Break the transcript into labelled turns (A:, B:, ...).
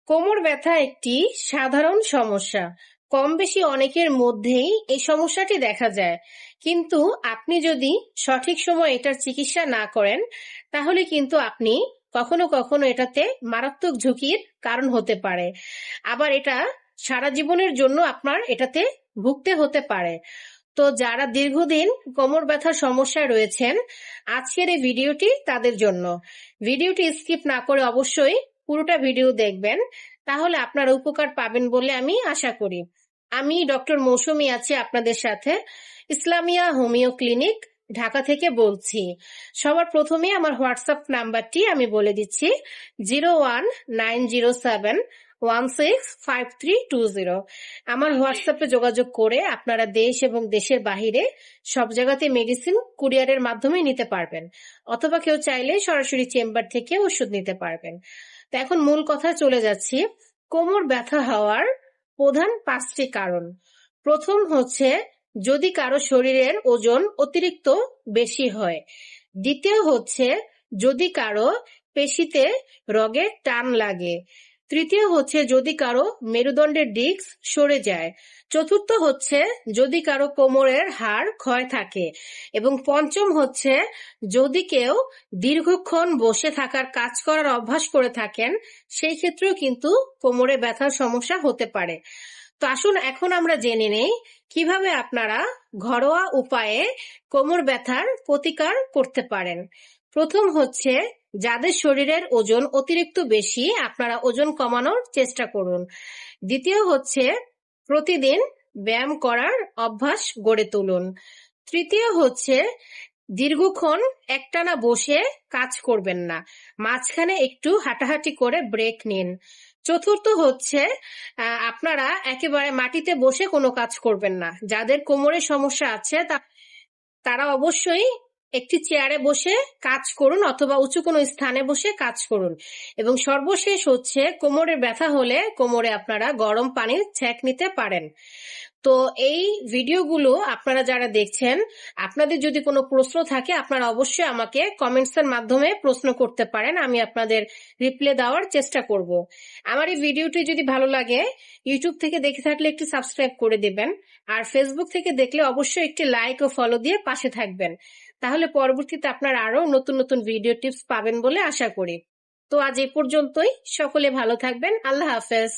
A: কোমর ব্যথা একটি সাধারণ সমস্যা। কম বেশি অনেকের মধ্যেই এই সমস্যাটি দেখা যায়। কিন্তু আপনি যদি সঠিক সময় এটার চিকিৎসা না করেন, তাহলে কিন্তু আপনি কখনো কখনো এটাতে মারাত্মক ঝুঁকির কারণ হতে পারে। আবার এটা সারা জীবনের জন্য আপনার এটাতে ভুগতে হতে পারে। তো যারা দীর্ঘদিন কোমর ব্যথার সমস্যায় রয়েছেন, আজকের এই ভিডিওটি তাদের জন্য। ভিডিওটি স্কিপ না করে অবশ্যই পুরোটা ভিডিও দেখবেন, তাহলে আপনারা উপকার পাবেন বলে আমি আশা করি। আমি ডক্টর মৌসুমী আছি আপনাদের সাথে, ইসলামিয়া হোমিও ক্লিনিক, ঢাকা থেকে বলছি। সবার প্রথমে আমার হোয়াটসঅ্যাপ নাম্বারটি আমি বলে দিচ্ছি, 0190716532 আমার হোয়াটসঅ্যাপে যোগাযোগ করে আপনারা দেশ এবং দেশের বাহিরে সব জায়গাতে মেডিসিন কুরিয়ারের মাধ্যমে নিতে পারবেন, অথবা কেউ চাইলে সরাসরি চেম্বার থেকে ওষুধ নিতে পারবেন। তো এখন মূল কথায় চলে যাচ্ছি। কোমর ব্যথা হওয়ার প্রধান 5টি কারণ। প্রথম হচ্ছে যদি কারো শরীরের ওজন অতিরিক্ত বেশি হয়। দ্বিতীয় হচ্ছে যদি কারো পেশিতে রগের টান লাগে। তৃতীয় হচ্ছে যদি কারো মেরুদণ্ডের ডিস্ক সরে যায়। চতুর্থ হচ্ছে যদি কারো কোমরের হাড় ক্ষয় থাকে। এবং পঞ্চম হচ্ছে যদি কেউ দীর্ঘক্ষণ বসে থাকার কাজ করার অভ্যাস করে থাকেন, সেই ক্ষেত্রেও কিন্তু কোমরে ব্যথার সমস্যা হতে পারে। তো আসুন এখন আমরা জেনে নেই কিভাবে আপনারা ঘরোয়া উপায়ে কোমর ব্যথার প্রতিকার করতে পারেন। প্রথম হচ্ছে যাদের শরীরের ওজন অতিরিক্ত বেশি, আপনারা ওজন কমানোর চেষ্টা করুন। দ্বিতীয় হচ্ছে প্রতিদিন ব্যায়াম করার অভ্যাস গড়ে তুলুন। তৃতীয় হচ্ছে দীর্ঘক্ষণ একটানা বসে কাজ করবেন না, মাঝখানে একটু হাঁটাহাঁটি করে ব্রেক নিন। চতুর্থ হচ্ছে আপনারা একেবারে মাটিতে বসে কোনো কাজ করবেন না। যাদের কোমরের সমস্যা আছে তারা অবশ্যই একটি চেয়ারে বসে কাজ করুন, অথবা উঁচু কোনো স্থানে বসে কাজ করুন। এবং সর্বশেষ হচ্ছে কোমরের ব্যথা হলে কোমরে আপনারা গরম পানির ছ্যাঁক নিতে পারেন। তো এই ভিডিওগুলো আপনারা যারা দেখছেন, আপনাদের যদি কোনো প্রশ্ন থাকে আপনারা অবশ্যই আমাকে কমেন্টসের মাধ্যমে প্রশ্ন করতে পারেন, আমি আপনাদের রিপ্লাই দেওয়ার চেষ্টা করব। আমার এই ভিডিওটি যদি ভালো লাগে, ইউটিউব থেকে দেখে থাকলে একটু সাবস্ক্রাইব করে দেবেন, আর ফেসবুক থেকে দেখলে অবশ্যই একটি লাইক ও ফলো দিয়ে পাশে থাকবেন। তাহলে পরবর্তীতে আপনারা আরো নতুন নতুন ভিডিও টিপস পাবেন বলে আশা করি। তো আজ এই পর্যন্তই, সকলে ভালো থাকবেন। আল্লাহ হাফেজ।